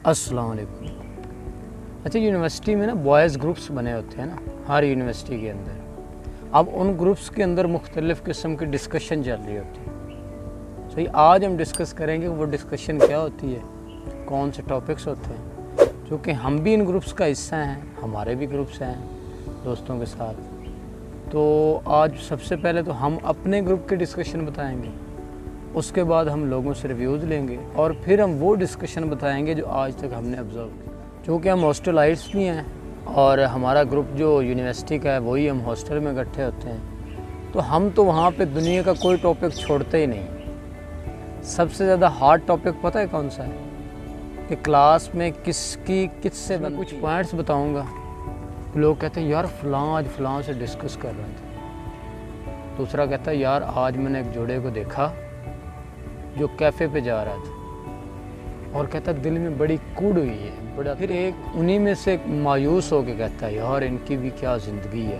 अस्सलाम वालेकुम। अच्छा, यूनिवर्सिटी में ना बॉयज़ ग्रुप्स बने होते हैं ना, हर यूनिवर्सिटी के अंदर। अब उन ग्रुप्स के अंदर मुख्तलिफ़ किस्म की डिस्कशन चल रही होती है। सही, आज हम डिस्कस करेंगे वो डिस्कशन क्या होती है, कौन से टॉपिक्स होते हैं। क्योंकि हम भी इन ग्रुप्स का हिस्सा हैं, हमारे भी ग्रुप्स हैं दोस्तों के साथ। तो आज सबसे पहले तो हम अपने ग्रुप के डिस्कशन बताएंगे, उसके बाद हम लोगों से रिव्यूज़ लेंगे और फिर हम वो डिस्कशन बताएंगे जो आज तक हमने ऑब्ज़र्व किया। क्योंकि हम हॉस्टलाइट्स भी हैं और हमारा ग्रुप जो यूनिवर्सिटी का है वही हम हॉस्टल में इकट्ठे होते हैं, तो हम तो वहाँ पे दुनिया का कोई टॉपिक छोड़ते ही नहीं। सबसे ज़्यादा हार्ड टॉपिक पता है कौन सा है? कि क्लास में किससे मैं कुछ पॉइंट्स बताऊँगा, लोग कहते हैं यार फ़लाँ आज फ़लाँ से डिस्कस कर रहे थे। दूसरा कहता है यार आज मैंने एक जोड़े को देखा जो कैफ़े पे जा रहा था, और कहता दिल में बड़ी कूड़ हुई है बड़ा। फिर एक उन्हीं में से मायूस हो के कहता है यार इनकी भी क्या ज़िंदगी है,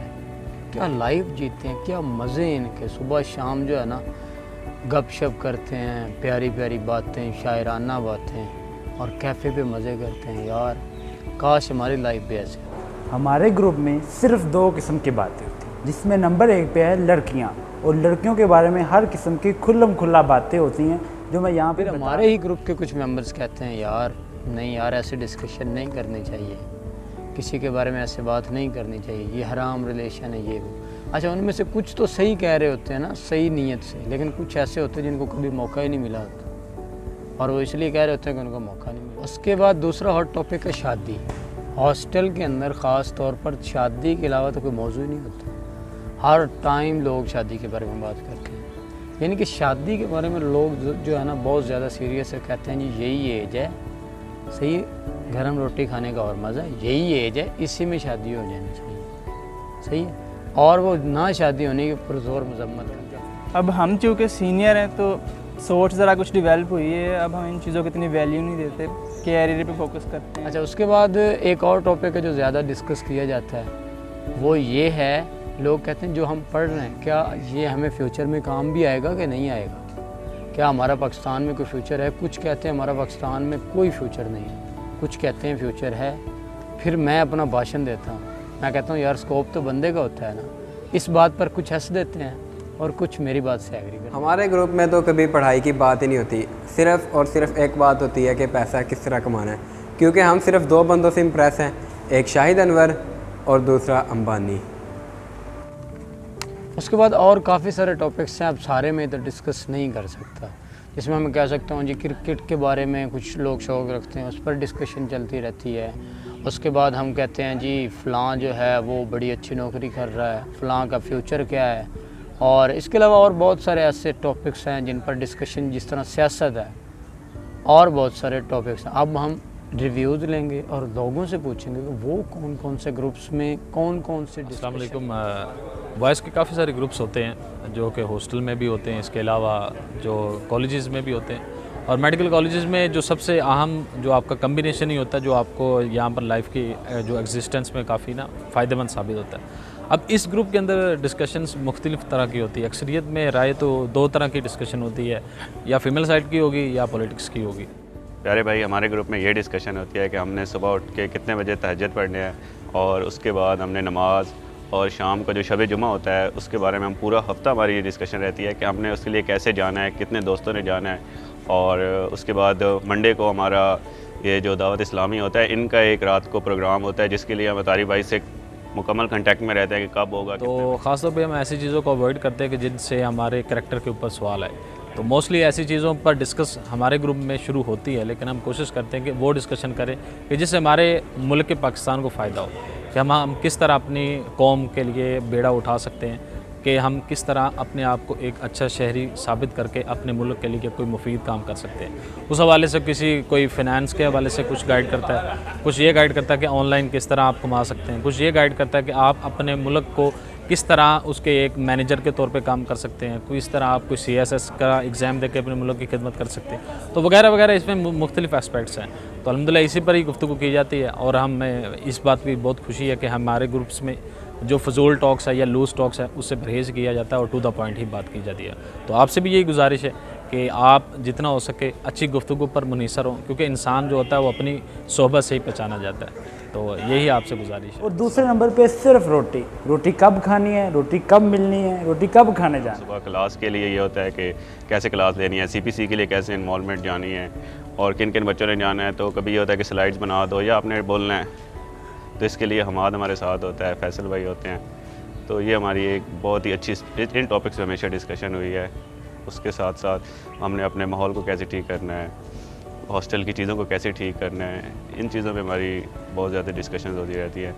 क्या लाइफ जीते हैं, क्या मज़े इनके। सुबह शाम जो है ना गपशप करते हैं, प्यारी प्यारी बातें, शायराना बातें, और कैफ़े पे मज़े करते हैं। यार काश हमारी लाइफ भी ऐसे। हमारे ग्रुप में सिर्फ 2 किस्म की बातें होती हैं, जिसमें नंबर 1 पे है लड़कियां, और लड़कियों के बारे में हर किस्म की खुल्लम खुल्ला बातें होती हैं जो मैं यहाँ पे हमारे ही ग्रुप के कुछ मेंबर्स कहते हैं यार नहीं यार ऐसे डिस्कशन नहीं करनी चाहिए, किसी के बारे में ऐसे बात नहीं करनी चाहिए, ये हराम रिलेशन है ये वो। अच्छा, उनमें से कुछ तो सही कह रहे होते हैं ना, सही नीयत से, लेकिन कुछ ऐसे होते हैं जिनको कभी मौका ही नहीं मिला होता और वो इसलिए कह रहे होते हैं कि उनको मौका नहीं मिला। उसके बाद दूसरा हॉट टॉपिक है शादी। हॉस्टल के अंदर ख़ास तौर पर शादी के अलावा तो कोई मौजू ही नहीं होता। हर टाइम लोग शादी के बारे में बात करते हैं, यानी कि शादी के बारे में लोग जो है ना बहुत ज़्यादा सीरियस है। कहते हैं जी यही एज है, सही गरम रोटी खाने का और मज़ा, यही एज है, इसी में शादी हो जानी चाहिए, सही है। और वो ना शादी होने की पुरज़ोर मजम्मत करते हैं। अब हम चूँकि सीनियर हैं तो सोच ज़रा कुछ डेवलप हुई है, अब हम इन चीज़ों को इतनी वैल्यू नहीं देते, कैरियर पे फोकस करते हैं। अच्छा, उसके बाद एक और टॉपिक है जो ज़्यादा डिस्कस किया जाता है, वो ये है लोग कहते हैं जो हम पढ़ रहे हैं क्या ये हमें फ्यूचर में काम भी आएगा कि नहीं आएगा, क्या हमारा पाकिस्तान में कोई फ्यूचर है। कुछ कहते हैं हमारा पाकिस्तान में कोई फ्यूचर नहीं है, कुछ कहते हैं फ्यूचर है। फिर मैं अपना भाषण देता हूँ, मैं कहता हूँ यार स्कोप तो बंदे का होता है ना। इस बात पर कुछ हंस देते हैं और कुछ मेरी बात से एग्री करते हैं। हमारे ग्रुप में तो कभी पढ़ाई की बात ही नहीं होती, सिर्फ़ और सिर्फ एक बात होती है कि पैसा किस तरह कमाना है, क्योंकि हम सिर्फ 2 बंदों से इम्प्रेस हैं, एक शाहिद अनवर और दूसरा अंबानी। उसके बाद और काफ़ी सारे टॉपिक्स हैं, अब सारे में तो डिस्कस नहीं कर सकता। जिसमें मैं कह सकता हूँ जी क्रिकेट के बारे में कुछ लोग शौक़ रखते हैं, उस पर डिस्कशन चलती रहती है। उसके बाद हम कहते हैं जी फ़लाँ जो है वो बड़ी अच्छी नौकरी कर रहा है, फ़लाँ का फ्यूचर क्या है। और इसके अलावा और बहुत सारे ऐसे टॉपिक्स हैं जिन पर डिस्कशन, जिस तरह सियासत है, और बहुत सारे टॉपिक्स हैं। अब हम रिव्यूज़ लेंगे और लोगों से पूछेंगे कि वो कौन कौन से ग्रुप्स में कौन कौन से। अस्सलाम वालेकुम। बॉयज़ के काफ़ी सारे ग्रुप्स होते हैं जो कि हॉस्टल में भी होते हैं, इसके अलावा जो कॉलेजेस में भी होते हैं, और मेडिकल कॉलेजेस में जो सबसे अहम जो आपका कम्बिनेशन ही होता है जो आपको यहाँ पर लाइफ की जो एग्जिस्टेंस में काफ़ी ना फ़ायदेमंद साबित होता है। अब इस ग्रुप के अंदर डिस्कशंस मुख्तलिफ़ तरह की होती है। अक्सरियत में राय तो 2 तरह की डिस्कशन होती है, या फीमेल साइड की होगी या पॉलिटिक्स की होगी। प्यारे भाई, हमारे ग्रुप में ये डिस्कशन होती है कि हमने सुबह उठ के कितने बजे तहज्जुद पढ़ने हैं, और उसके बाद हमने नमाज, और शाम का जो शब जुमा होता है उसके बारे में हम पूरा हफ्ता हमारी ये डिस्कशन रहती है कि हमने उसके लिए कैसे जाना है, कितने दोस्तों ने जाना है। और उसके बाद मंडे को हमारा ये जो दावत इस्लामी होता है, इनका एक रात को प्रोग्राम होता है जिसके लिए हम अतारी भाई से मुकम्मल कांटेक्ट में रहते हैं कि कब होगा। तो ख़ासतौर पे हम ऐसी चीज़ों को अवॉइड करते हैं कि जिनसे हमारे करैक्टर के ऊपर सवाल है। तो मोस्टली ऐसी चीज़ों पर डिस्कस हमारे ग्रुप में शुरू होती है, लेकिन हम कोशिश करते हैं कि वो डिस्कशन करें कि जिससे हमारे मुल्क के पाकिस्तान को फ़ायदा हो, कि हम किस तरह अपनी कौम के लिए बेड़ा उठा सकते हैं, कि हम किस तरह अपने आप को एक अच्छा शहरी साबित करके अपने मुल्क के लिए कोई मुफीद काम कर सकते हैं। उस हवाले से कोई फ़िनांस के हवाले से कुछ गाइड करता है, कुछ ये गाइड करता है कि ऑनलाइन किस तरह आप कमा सकते हैं, कुछ ये गाइड करता है कि आप अपने मुल्क को किस तरह उसके एक मैनेजर के तौर पे काम कर सकते हैं, किस तरह आप कोई CSS का एग्ज़ाम देकर अपने मुल्क की खिदमत कर सकते हैं। तो वगैरह वगैरह इसमें मुख्तलिफ़ एस्पेक्ट्स हैं। तो अल्हम्दुलिल्लाह इसी पर ही गुफ्तगू की जाती है, और हमें इस बात की बहुत खुशी है कि हमारे ग्रुप्स में जो फजूल टॉक्स है या लूज़ टॉक्स है उससे परहेज़ किया जाता है और टू द पॉइंट ही बात की जाती है। तो आपसे भी यही गुजारिश है कि आप जितना हो सके अच्छी गुफ्तगू पर मुनहसर हों, क्योंकि इंसान जो होता है वो अपनी सोहबत से ही पहचाना जाता है। तो यही आपसे गुजारिश है। और दूसरे नंबर पे सिर्फ रोटी, रोटी कब खानी है, रोटी कब मिलनी है, रोटी कब खाने जाना है। सुबह क्लास के लिए ये होता है कि कैसे क्लास लेनी है, सीपीसी के लिए कैसे इन्वॉल्वमेंट जानी है और किन किन बच्चों ने जाना है। तो कभी ये होता है कि स्लाइड्स बना दो या आपने बोलना है, तो इसके लिए हमाद हमारे साथ होता है, फैसल भाई होते हैं। तो ये हमारी एक बहुत ही अच्छी इन टॉपिक्स पे हमेशा डिस्कशन हुई है। उसके साथ साथ हमने अपने माहौल को कैसे ठीक करना है, हॉस्टल की चीज़ों को कैसे ठीक करना है, इन चीज़ों पे हमारी बहुत ज़्यादा डिस्कशन होती रहती है।